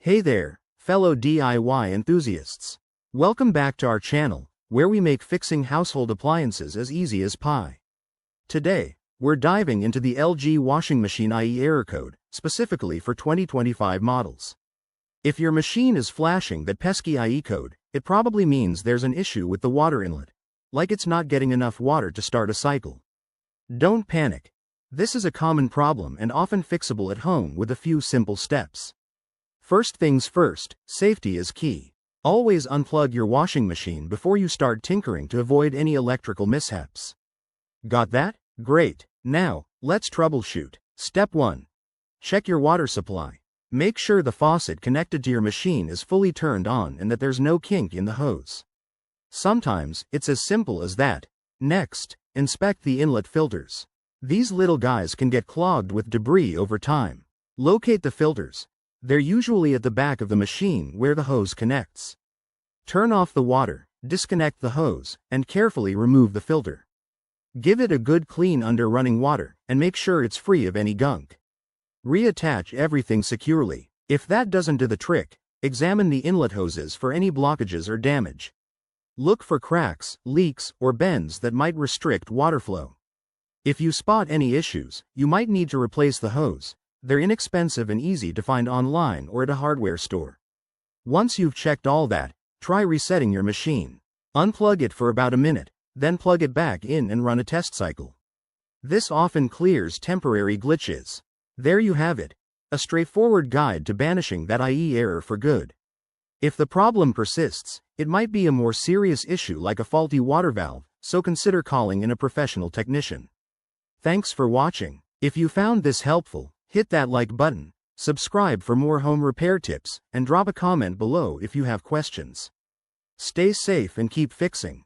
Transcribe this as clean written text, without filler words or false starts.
Hey there, fellow DIY enthusiasts. Welcome back to our channel, where we make fixing household appliances as easy as pie. Today, we're diving into the LG washing machine IE error code, specifically for 2025 models. If your machine is flashing that pesky IE code, it probably means there's an issue with the water inlet, like it's not getting enough water to start a cycle. Don't panic. This is a common problem and often fixable at home with a few simple steps. First things first, safety is key. Always unplug your washing machine before you start tinkering to avoid any electrical mishaps. Got that? Great. Now, let's troubleshoot. Step 1. Check your water supply. Make sure the faucet connected to your machine is fully turned on and that there's no kink in the hose. Sometimes, it's as simple as that. Next, inspect the inlet filters. These little guys can get clogged with debris over time. Locate the filters. They're usually at the back of the machine where the hose connects. Turn off the water, disconnect the hose, and carefully remove the filter. Give it a good clean under running water, and make sure it's free of any gunk. Reattach everything securely. If that doesn't do the trick, examine the inlet hoses for any blockages or damage. Look for cracks, leaks, or bends that might restrict water flow. If you spot any issues, you might need to replace the hose. They're inexpensive and easy to find online or at a hardware store. Once you've checked all that, try resetting your machine. Unplug it for about a minute, then plug it back in and run a test cycle. This often clears temporary glitches. There you have it, a straightforward guide to banishing that IE error for good. If the problem persists, it might be a more serious issue like a faulty water valve, so consider calling in a professional technician. Thanks for watching. If you found this helpful, hit that like button, subscribe for more home repair tips, and drop a comment below if you have questions. Stay safe and keep fixing.